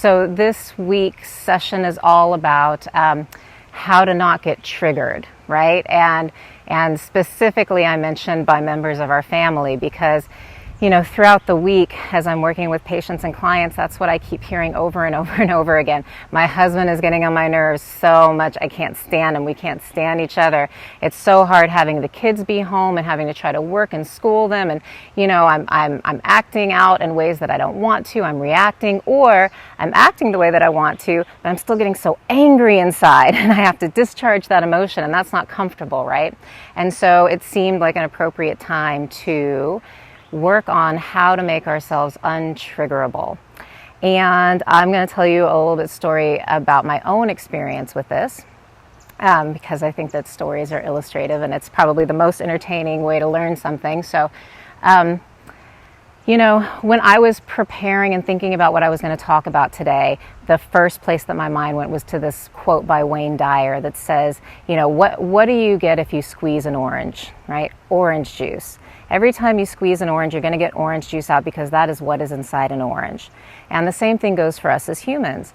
So this week's session is all about how to not get triggered, right? And specifically I mentioned by members of our family because, you know, throughout the week as I'm working with patients and clients, that's what I keep hearing over and over and over again. My husband is getting on my nerves so much. I can't stand him. We can't stand each other. It's so hard having the kids be home and having to try to work and school them. And, you know, I'm acting out in ways that I don't want to. I'm reacting, or I'm acting the way that I want to, but I'm still getting so angry inside and I have to discharge that emotion, and that's not comfortable, right? And so it seemed like an appropriate time to work on how to make ourselves untriggerable. And I'm going to tell you a little bit story about my own experience with this, because I think that stories are illustrative and it's probably the most entertaining way to learn something. So, you know, when I was preparing and thinking about what I was going to talk about today, the first place that my mind went was to this quote by Wayne Dyer that says, you know, what do you get if you squeeze an orange, right? Orange juice. Every time you squeeze an orange, you're going to get orange juice out because that is what is inside an orange. And the same thing goes for us as humans.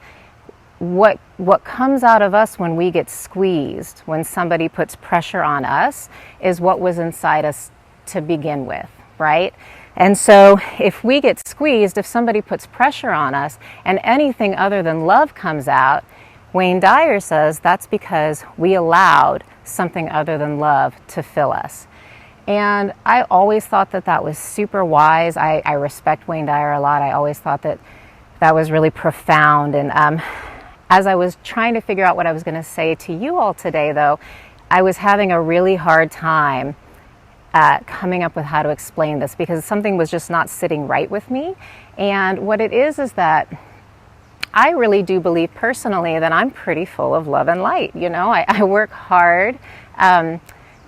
What comes out of us when we get squeezed, when somebody puts pressure on us, is what was inside us to begin with, right? And so if we get squeezed, if somebody puts pressure on us and anything other than love comes out, Wayne Dyer says that's because we allowed something other than love to fill us. And I always thought that that was super wise. I respect Wayne Dyer a lot. I always thought that that was really profound. And as I was trying to figure out what I was going to say to you all today, though, I was having a really hard time coming up with how to explain this because something was just not sitting right with me. And what it is that I really do believe personally that I'm pretty full of love and light. You know, I work hard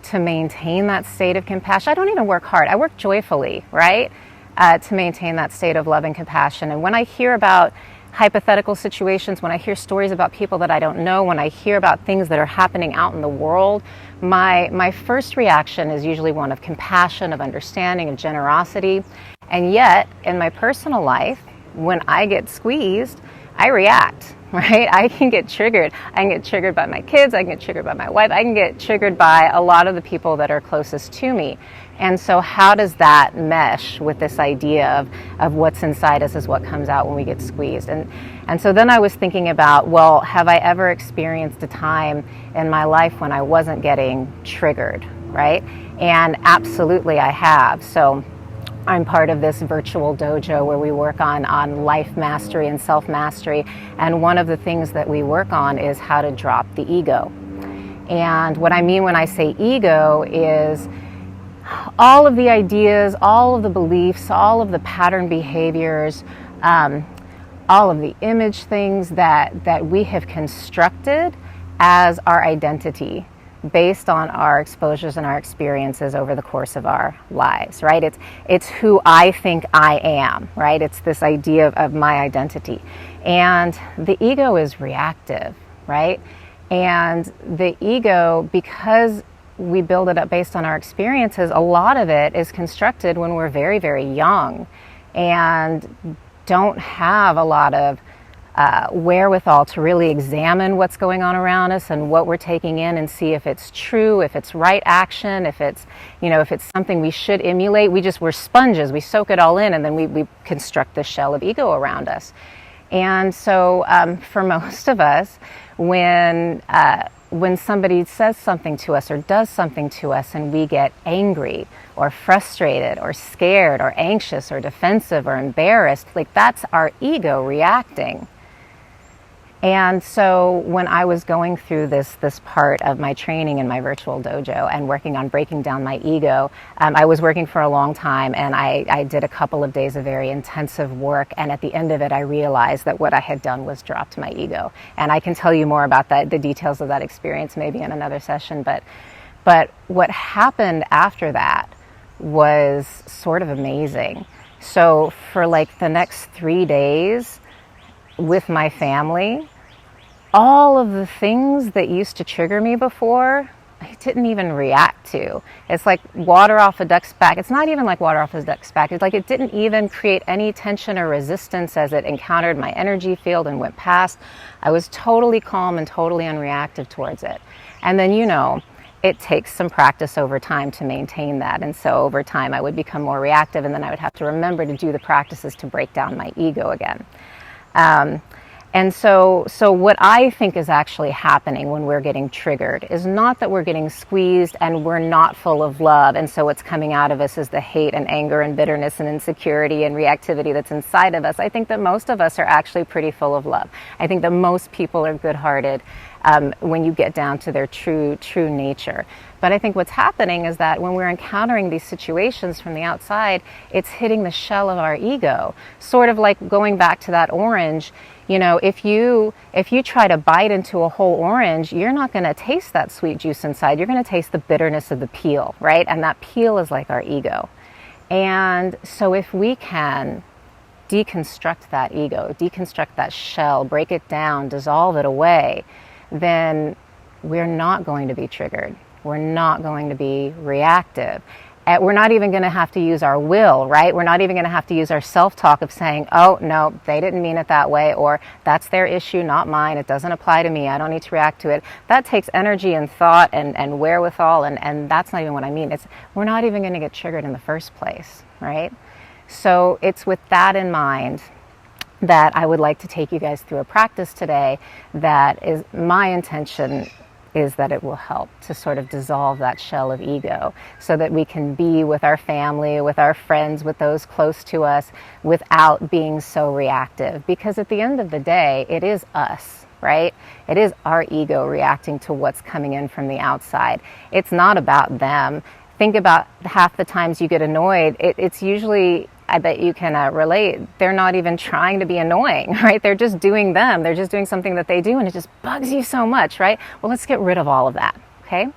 to maintain that state of compassion. I don't even work hard. I work joyfully, right? To maintain that state of love and compassion. And when I hear about hypothetical situations, when I hear stories about people that I don't know, when I hear about things that are happening out in the world, my first reaction is usually one of compassion, of understanding, of generosity. And yet, in my personal life, when I get squeezed, I react, right? I can get triggered. I can get triggered by my kids. I can get triggered by my wife. I can get triggered by a lot of the people that are closest to me. And so how does that mesh with this idea of what's inside us is what comes out when we get squeezed? And so then I was thinking about, well, have I ever experienced a time in my life when I wasn't getting triggered, right? And absolutely I have. So I'm part of this virtual dojo where we work on life mastery and self-mastery. And one of the things that we work on is how to drop the ego. And what I mean when I say ego is all of the ideas, all of the beliefs, all of the pattern behaviors, all of the image things that we have constructed as our identity based on our exposures and our experiences over the course of our lives, right? It's who I think I am, right? It's this idea of my identity. And the ego is reactive, right? And the ego, because we build it up based on our experiences, a lot of it is constructed when we're very, very young and don't have a lot of wherewithal to really examine what's going on around us and what we're taking in and see if it's true, if it's right action, if it's, you know, if it's something we should emulate. We're sponges. We soak it all in, and then we construct this shell of ego around us. And so for most of us, when somebody says something to us or does something to us and we get angry or frustrated or scared or anxious or defensive or embarrassed, like that's our ego reacting. And so when I was going through this part of my training in my virtual dojo and working on breaking down my ego, I was working for a long time, and I did a couple of days of very intensive work, and at the end of it I realized that what I had done was dropped my ego. And I can tell you more about that, the details of that experience maybe in another session, but what happened after that was sort of amazing. So for like the next 3 days, with my family, all of the things that used to trigger me before, I didn't even react to. It's like water off a duck's back. It's not even like water off a duck's back. It's like it didn't even create any tension or resistance as it encountered my energy field and went past. I was totally calm and totally unreactive towards it. And then, it takes some practice over time to maintain that. And so over time I would become more reactive, and then I would have to remember to do the practices to break down my ego again. And so what I think is actually happening when we're getting triggered is not that we're getting squeezed and we're not full of love, and so what's coming out of us is the hate and anger and bitterness and insecurity and reactivity that's inside of us. I think that most of us are actually pretty full of love. I think that most people are good-hearted when you get down to their true nature. But I think what's happening is that when we're encountering these situations from the outside, it's hitting the shell of our ego. Sort of like going back to that orange. If you try to bite into a whole orange, you're not going to taste that sweet juice inside. You're going to taste the bitterness of the peel, right? And that peel is like our ego. And so if we can deconstruct that ego, deconstruct that shell, break it down, dissolve it away, then we're not going to be triggered. We're not going to be reactive. We're not even going to have to use our will, right? We're not even going to have to use our self-talk of saying, oh, no, they didn't mean it that way, or that's their issue, not mine. It doesn't apply to me. I don't need to react to it. That takes energy and thought and wherewithal, and that's not even what I mean. We're not even going to get triggered in the first place, right? So it's with that in mind that I would like to take you guys through a practice today that is my intention is that it will help to sort of dissolve that shell of ego so that we can be with our family, with our friends, with those close to us without being so reactive. Because at the end of the day, it is us, right? It is our ego reacting to what's coming in from the outside. It's not about them. Think about half the times you get annoyed, it's usually, I bet you can relate, they're not even trying to be annoying, right? They're just doing them. They're just doing something that they do, and it just bugs you so much, right? Well, let's get rid of all of that, okay?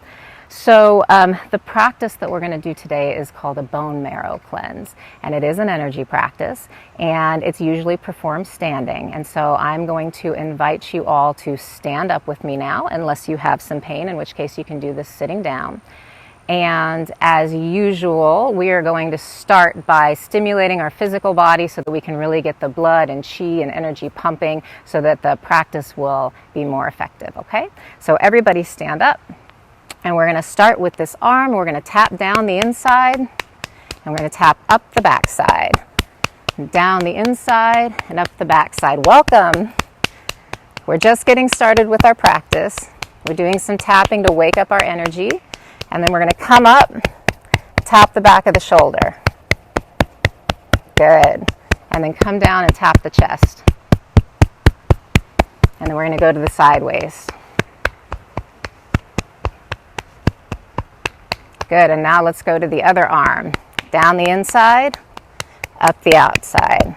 So the practice that we're going to do today is called a bone marrow cleanse, and it is an energy practice, and it's usually performed standing. And so I'm going to invite you all to stand up with me now, unless you have some pain, in which case you can do this sitting down. And as usual, we are going to start by stimulating our physical body so that we can really get the blood and chi and energy pumping so that the practice will be more effective, okay? So everybody stand up, and we're going to start with this arm. We're going to tap down the inside, and we're going to tap up the back side, down the inside and up the back side. Welcome. We're just getting started with our practice. We're doing some tapping to wake up our energy. And then we're going to come up, tap the back of the shoulder. Good. And then come down and tap the chest. And then we're going to go to the sideways. Good. And now let's go to the other arm. Down the inside, up the outside.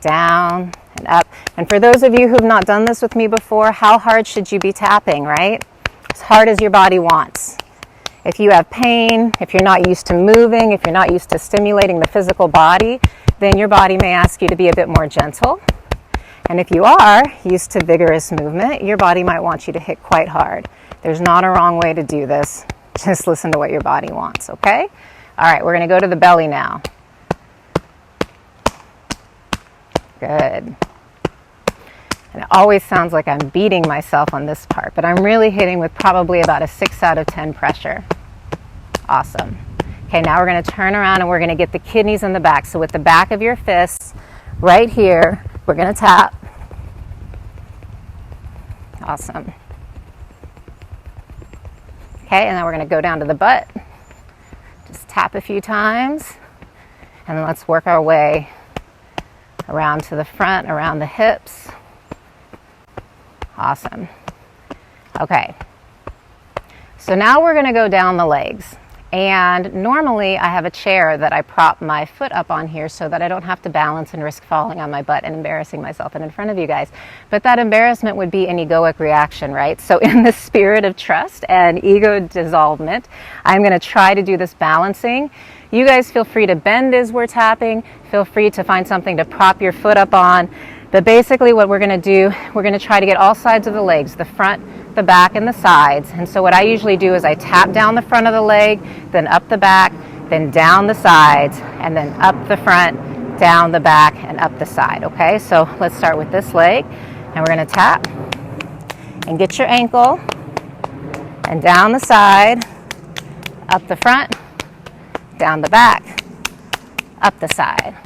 Down and up. And for those of you who have not done this with me before, how hard should you be tapping, right? As hard as your body wants. If you have pain, if you're not used to moving, if you're not used to stimulating the physical body, then your body may ask you to be a bit more gentle. And if you are used to vigorous movement, your body might want you to hit quite hard. There's not a wrong way to do this. Just listen to what your body wants, okay? All right, we're going to go to the belly now. Good. And it always sounds like I'm beating myself on this part, but I'm really hitting with probably about a 6 out of 10 pressure. Awesome. Okay, now we're going to turn around and we're going to get the kidneys in the back. So with the back of your fists right here, we're going to tap. Awesome. Okay, and then we're going to go down to the butt. Just tap a few times. And then let's work our way around to the front, around the hips. Awesome. Okay. So now we're going to go down the legs. And normally I have a chair that I prop my foot up on here so that I don't have to balance and risk falling on my butt and embarrassing myself and in front of you guys. But that embarrassment would be an egoic reaction, right? So in the spirit of trust and ego dissolvement, I'm going to try to do this balancing. You guys feel free to bend as we're tapping. Feel free to find something to prop your foot up on. But basically what we're going to do, we're going to try to get all sides of the legs, the front, the back, and the sides. And so what I usually do is I tap down the front of the leg, then up the back, then down the sides, and then up the front, down the back, and up the side. Okay, so let's start with this leg, and we're going to tap and get your ankle, and down the side, up the front, down the back, up the side.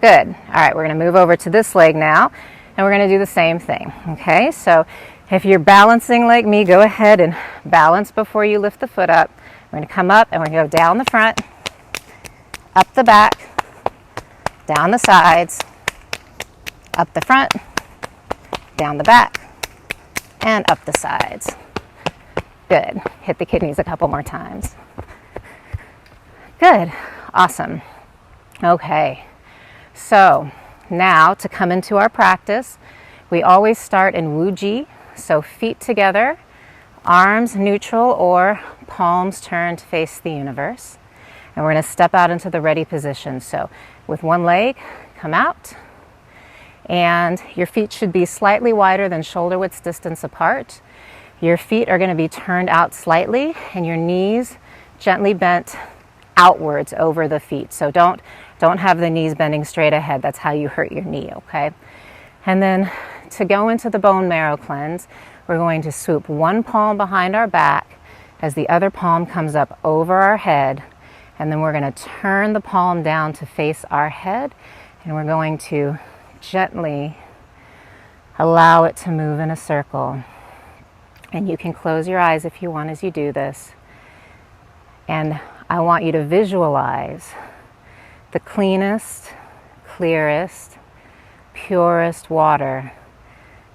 Good. All right, we're going to move over to this leg now, and we're going to do the same thing. Okay, so if you're balancing like me, go ahead and balance before you lift the foot up. We're going to come up and we're going to go down the front, up the back, down the sides, up the front, down the back, and up the sides. Good. Hit the kidneys a couple more times. Good. Awesome. Okay. So now to come into our practice, we always start in Wu-Ji. So feet together, arms neutral or palms turned to face the universe. And we're going to step out into the ready position. So with one leg, come out. And your feet should be slightly wider than shoulder width distance apart. Your feet are going to be turned out slightly and your knees gently bent outwards over the feet. So don't have the knees bending straight ahead. That's how you hurt your knee, okay? And then to go into the bone marrow cleanse, we're going to swoop one palm behind our back as the other palm comes up over our head. And then we're going to turn the palm down to face our head. And we're going to gently allow it to move in a circle. And you can close your eyes if you want as you do this. And I want you to visualize the cleanest, clearest, purest water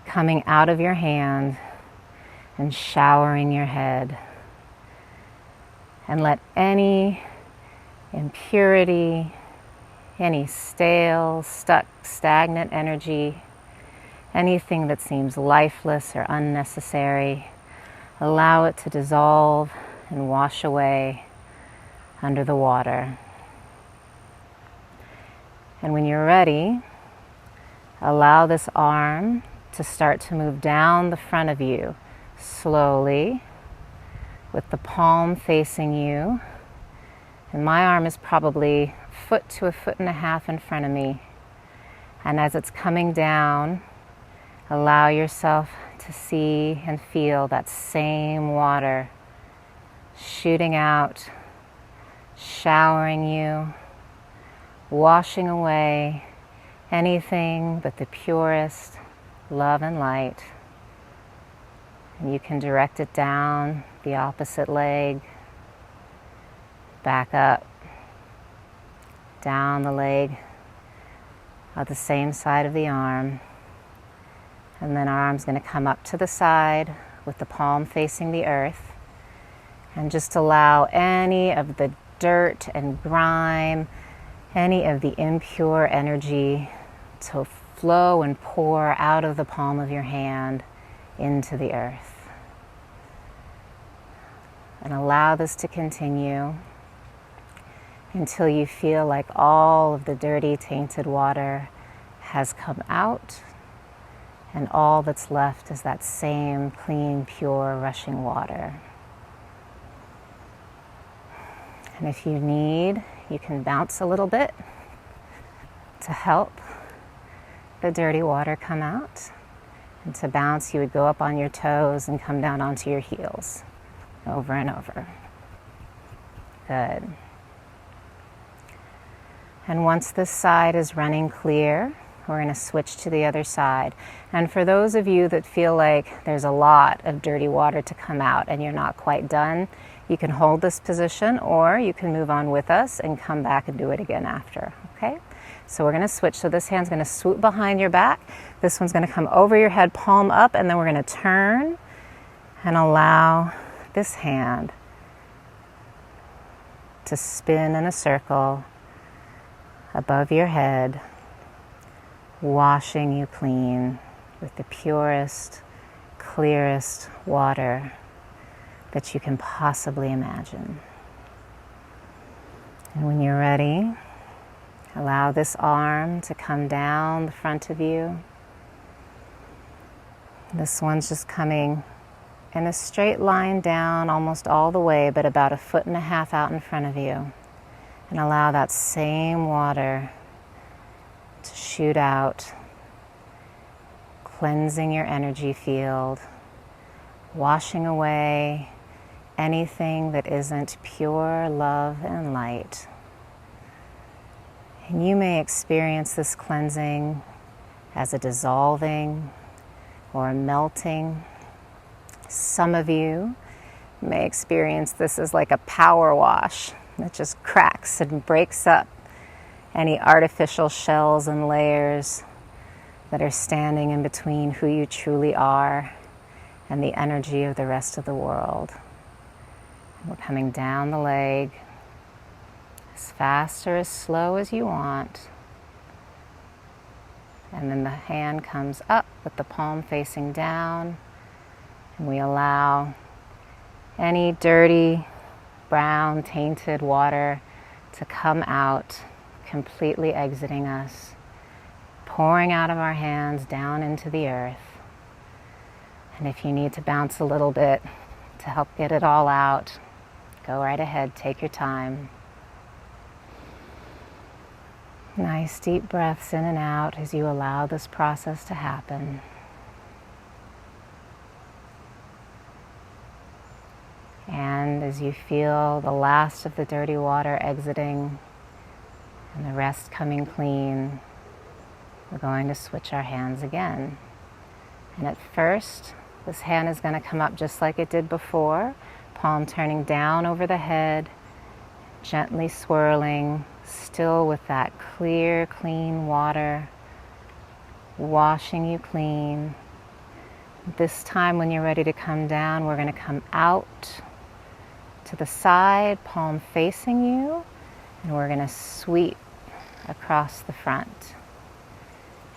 coming out of your hand and showering your head. And let any impurity, any stale, stuck, stagnant energy, anything that seems lifeless or unnecessary, allow it to dissolve and wash away under the water. And when you're ready, allow this arm to start to move down the front of you slowly with the palm facing you. And my arm is probably a foot to a foot and a half in front of me. And as it's coming down, allow yourself to see and feel that same water shooting out, showering you, washing away anything but the purest love and light. And you can direct it down the opposite leg, back up, down the leg on the same side of the arm. And then our arm's going to come up to the side with the palm facing the earth. And just allow any of the dirt and grime, any of the impure energy to flow and pour out of the palm of your hand into the earth. And allow this to continue until you feel like all of the dirty, tainted water has come out, and all that's left is that same clean, pure, rushing water. And if you need, you can bounce a little bit to help the dirty water come out. And to bounce, you would go up on your toes and come down onto your heels, over and over. Good. And once this side is running clear, we're going to switch to the other side. And for those of you that feel like there's a lot of dirty water to come out and you're not quite done, you can hold this position or you can move on with us and come back and do it again after, okay? So we're going to switch. So this hand's going to swoop behind your back. This one's going to come over your head, palm up, and then we're going to turn and allow this hand to spin in a circle above your head, washing you clean with the purest, clearest water that you can possibly imagine. And when you're ready, Allow this arm to come down the front of you. This one's just coming in a straight line down almost all the way, but about 1.5 feet out in front of you. And allow that same water to shoot out, cleansing your energy field, washing away anything that isn't pure love and light. And you may experience this cleansing as a dissolving or a melting. Some of you may experience this as like a power wash that just cracks and breaks up any artificial shells and layers that are standing in between who you truly are and the energy of the rest of the world. We're coming down the leg as fast or as slow as you want. And then the hand comes up with the palm facing down. And we allow any dirty, brown, tainted water to come out, completely exiting us, pouring out of our hands down into the earth. And if you need to bounce a little bit to help get it all out, go right ahead, take your time. Nice deep breaths in and out as you allow this process to happen. And as you feel the last of the dirty water exiting and the rest coming clean, we're going to switch our hands again. And at first, this hand is going to come up just like it did before, palm turning down over the head, gently swirling, still with that clear, clean water, washing you clean. This time when you're ready to come down, we're going to come out to the side, palm facing you, and we're going to sweep across the front.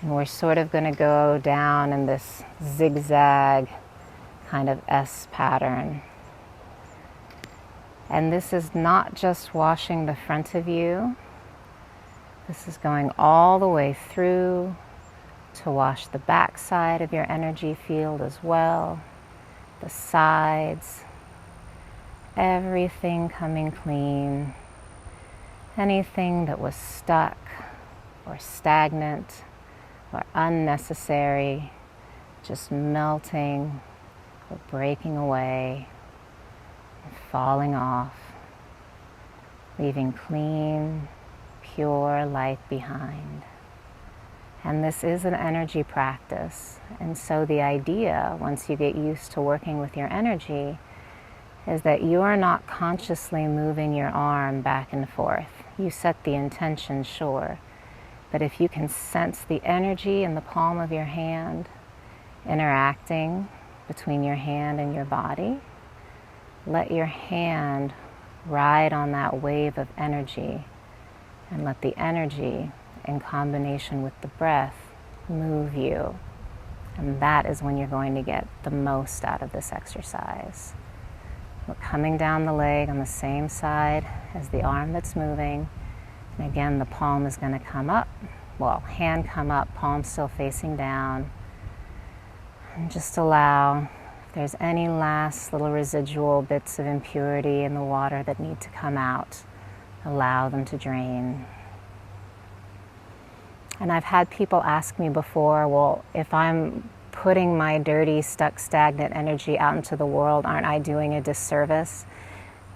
And we're sort of going to go down in this zigzag kind of S pattern. And this is not just washing the front of you. This is going all the way through to wash the back side of your energy field as well, the sides, everything coming clean, anything that was stuck or stagnant or unnecessary, just melting or breaking away, falling off, leaving clean, pure light behind. And this is an energy practice. And so the idea, once you get used to working with your energy, is that you are not consciously moving your arm back and forth. You set the intention, sure. But if you can sense the energy in the palm of your hand interacting between your hand and your body, let your hand ride on that wave of energy and let the energy in combination with the breath move you. And that is when you're going to get the most out of this exercise. We're coming down the leg on the same side as the arm that's moving. And again, the palm is going to come up. Well, hand come up, palm still facing down. And just allow, if there's any last little residual bits of impurity in the water that need to come out, allow them to drain. And I've had people ask me before, well, if I'm putting my dirty, stuck, stagnant energy out into the world, aren't I doing a disservice?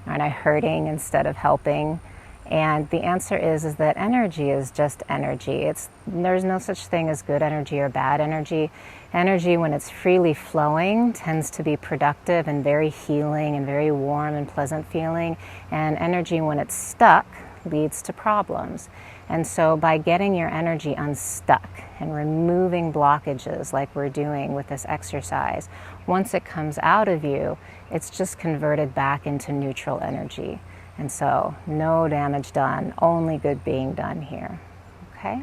Aren't I hurting instead of helping? And the answer is that energy is just energy. There's no such thing as good energy or bad energy. Energy, when it's freely flowing, tends to be productive and very healing and very warm and pleasant feeling. And energy, when it's stuck, leads to problems. And so by getting your energy unstuck and removing blockages like we're doing with this exercise, once it comes out of you, it's just converted back into neutral energy. And so no damage done, only good being done here. Okay?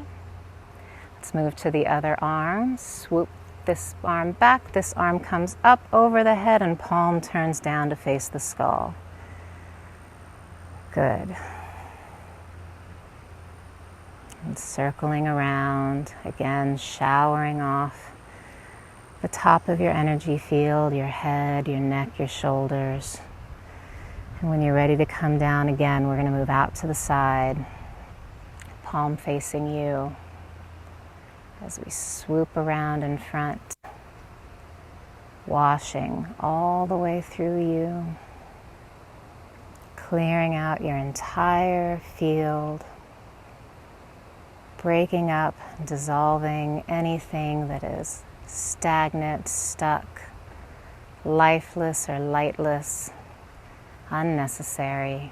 Let's move to the other arm. Swoop this arm back. This arm comes up over the head and palm turns down to face the skull. Good. And circling around, again, showering off the top of your energy field, your head, your neck, your shoulders. And when you're ready to come down again, we're going to move out to the side, palm facing you, as we swoop around in front, washing all the way through you, clearing out your entire field, breaking up, dissolving anything that is stagnant, stuck, lifeless or lightless, unnecessary.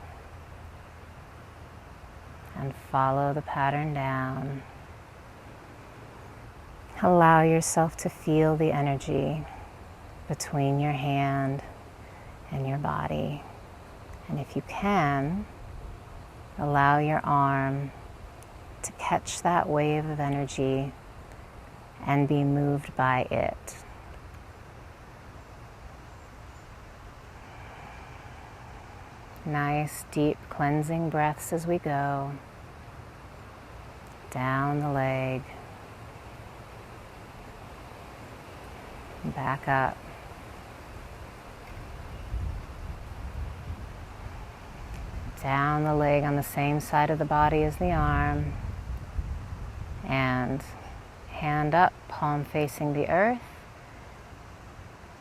And follow the pattern down. Allow yourself to feel the energy between your hand and your body. And if you can, allow your arm to catch that wave of energy and be moved by it. Nice, deep cleansing breaths as we go. Down the leg. Back up. Down the leg on the same side of the body as the arm. And hand up, palm facing the earth.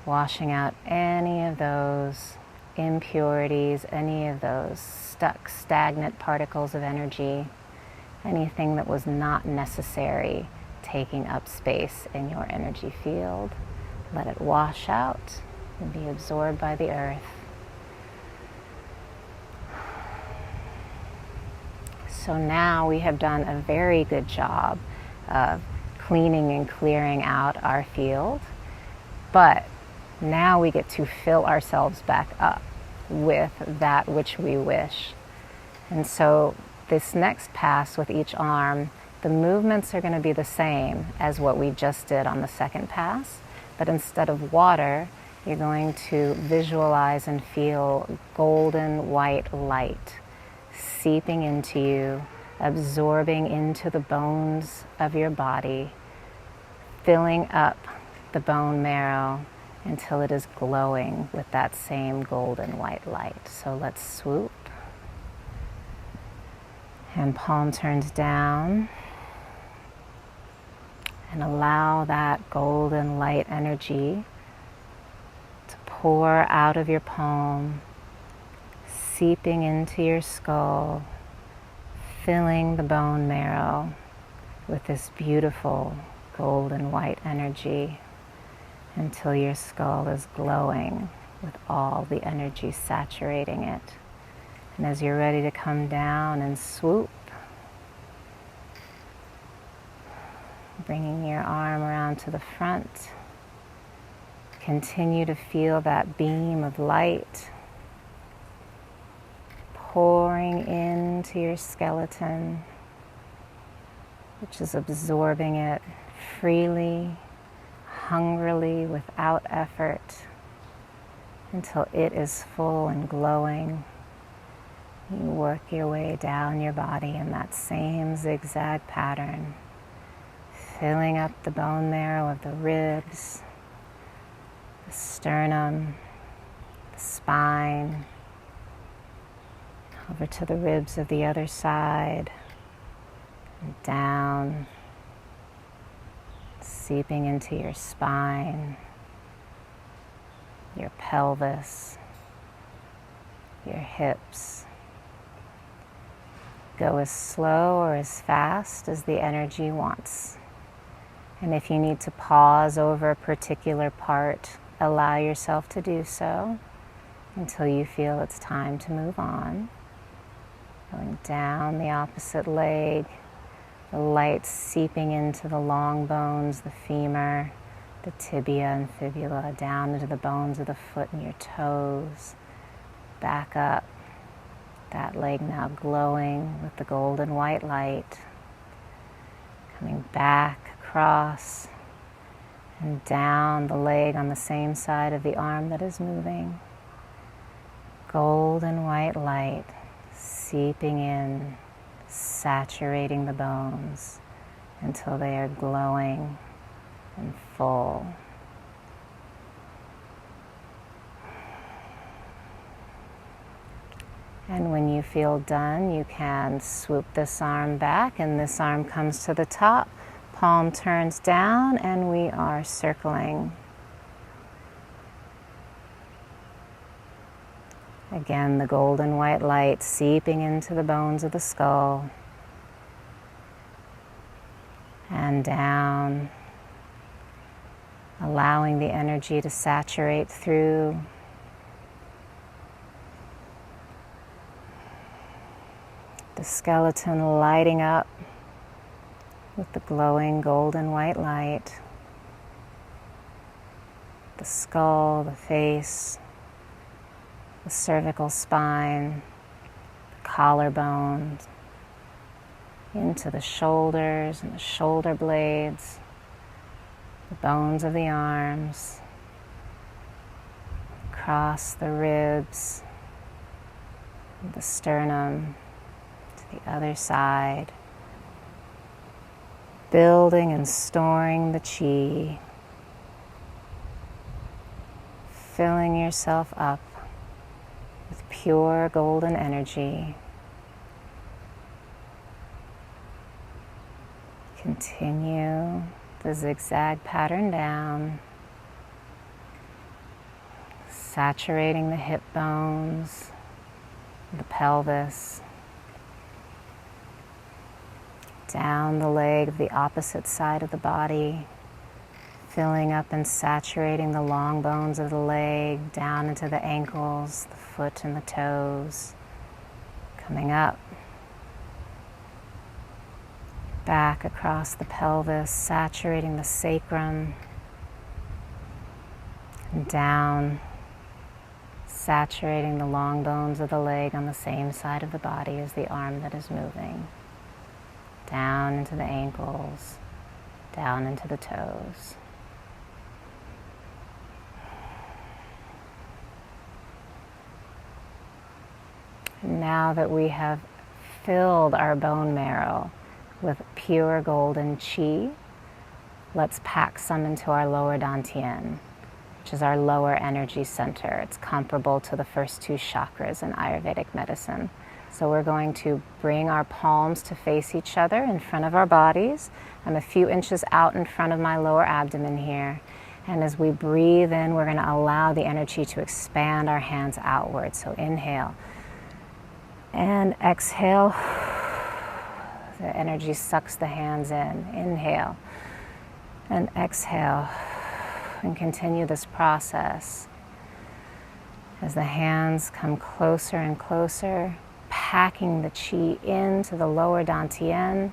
Washing out any of those impurities, any of those stuck, stagnant particles of energy, anything that was not necessary taking up space in your energy field. Let it wash out and be absorbed by the earth. So now we have done a very good job of cleaning and clearing out our field, but now we get to fill ourselves back up with that which we wish. And so this next pass with each arm, the movements are going to be the same as what we just did on the second pass, but instead of water, you're going to visualize and feel golden white light seeping into you, absorbing into the bones of your body, filling up the bone marrow until it is glowing with that same golden white light. So let's swoop. And palm turns down. And allow that golden light energy to pour out of your palm, seeping into your skull, filling the bone marrow with this beautiful golden white energy until your skull is glowing with all the energy saturating it. And as you're ready to come down and swoop, bringing your arm around to the front, continue to feel that beam of light pouring into your skeleton, which is absorbing it freely, hungrily, without effort, until it is full and glowing. You work your way down your body in that same zigzag pattern, filling up the bone marrow of the ribs, the sternum, the spine, over to the ribs of the other side, and down, seeping into your spine, your pelvis, your hips. Go as slow or as fast as the energy wants. And if you need to pause over a particular part, allow yourself to do so until you feel it's time to move on. Going down the opposite leg, the light seeping into the long bones, the femur, the tibia and fibula, down into the bones of the foot and your toes. Back up, that leg now glowing with the golden white light. Coming back across and down the leg on the same side of the arm that is moving. Golden white light seeping in, saturating the bones until they are glowing and full. And when you feel done, you can swoop this arm back, and this arm comes to the top, palm turns down, and we are circling. Again, the golden white light seeping into the bones of the skull and down, allowing the energy to saturate through. The skeleton lighting up with the glowing golden white light. The skull, the face, the cervical spine, the collarbone, into the shoulders and the shoulder blades, the bones of the arms, across the ribs, the sternum, the other side, building and storing the chi, filling yourself up with pure golden energy. Continue the zigzag pattern down, saturating the hip bones, the pelvis, down the leg of the opposite side of the body, filling up and saturating the long bones of the leg, down into the ankles, the foot and the toes, coming up, back across the pelvis, saturating the sacrum, and down, saturating the long bones of the leg on the same side of the body as the arm that is moving. Down into the ankles, down into the toes. Now that we have filled our bone marrow with pure golden chi, let's pack some into our lower dantian, which is our lower energy center. It's comparable to the first two chakras in Ayurvedic medicine. So we're going to bring our palms to face each other in front of our bodies. I'm a few inches out in front of my lower abdomen here. And as we breathe in, we're going to allow the energy to expand our hands outward. So inhale and exhale. The energy sucks the hands in. Inhale and exhale. And continue this process as the hands come closer and closer, packing the chi into the lower dantian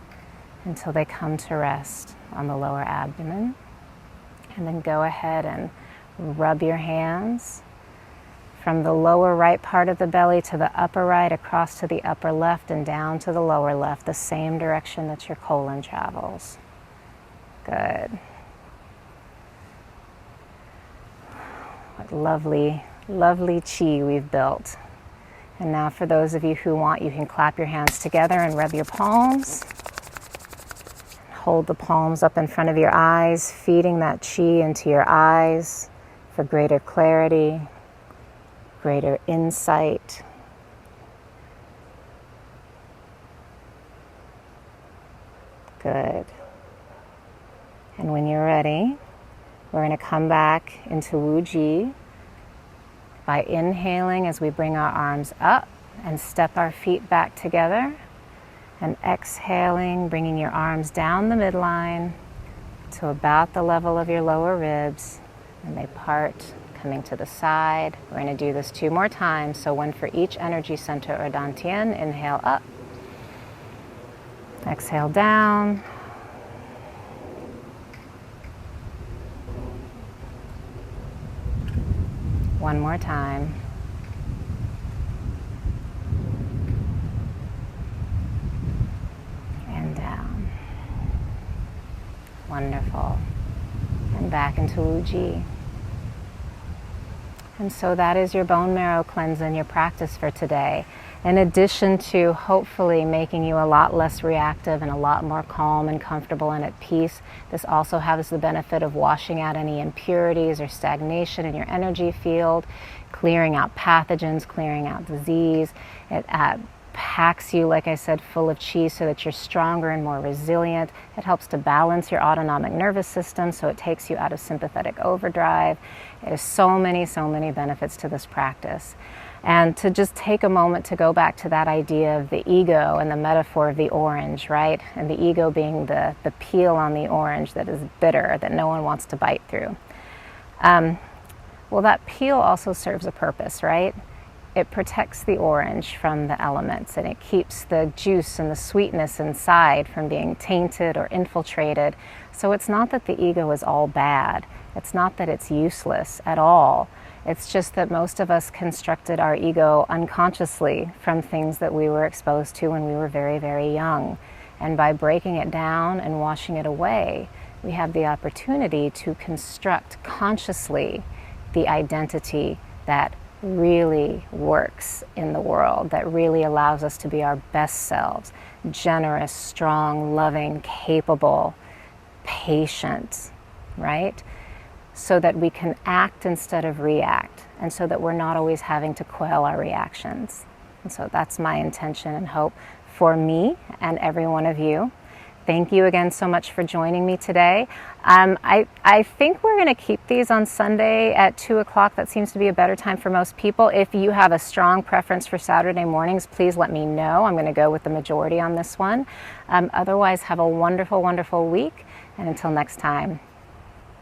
until they come to rest on the lower abdomen. And then go ahead and rub your hands from the lower right part of the belly to the upper right, across to the upper left, and down to the lower left, the same direction that your colon travels. Good. What lovely, lovely chi we've built. And now for those of you who want, you can clap your hands together and rub your palms. Hold the palms up in front of your eyes, feeding that chi into your eyes for greater clarity, greater insight. Good. And when you're ready, we're going to come back into Wu Ji by inhaling as we bring our arms up and step our feet back together, and exhaling, bringing your arms down the midline to about the level of your lower ribs, and they part, coming to the side. We're going to do this 2 more times, so one for each energy center or dantian. Inhale up, exhale down, one more time. And down. Wonderful. And back into Wu Ji. And so that is your bone marrow cleansing, your practice for today. In addition to hopefully making you a lot less reactive and a lot more calm and comfortable and at peace, this also has the benefit of washing out any impurities or stagnation in your energy field, clearing out pathogens, clearing out disease. It packs you, like I said, full of chi so that you're stronger and more resilient. It helps to balance your autonomic nervous system, so it takes you out of sympathetic overdrive. There's so many benefits to this practice. And to just take a moment to go back to that idea of the ego and the metaphor of the orange, right? And the ego being the peel on the orange that is bitter, that no one wants to bite through. Well, that peel also serves a purpose, right? It protects the orange from the elements, and it keeps the juice and the sweetness inside from being tainted or infiltrated. So it's not that the ego is all bad. It's not that it's useless at all. It's just that most of us constructed our ego unconsciously from things that we were exposed to when we were very, very young. And by breaking it down and washing it away, we have the opportunity to construct consciously the identity that really works in the world, that really allows us to be our best selves, generous, strong, loving, capable, patient, right? So that we can act instead of react, and so that we're not always having to quell our reactions. And so that's my intention and hope for me and every one of you. Thank you again so much for joining me today. I think we're going to keep these on Sunday at 2 o'clock. That seems to be a better time for most people. If you have a strong preference for Saturday mornings, please let me know. I'm going to go with the majority on this one. Otherwise, have a wonderful, wonderful week. And until next time,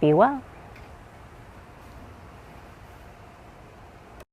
be well.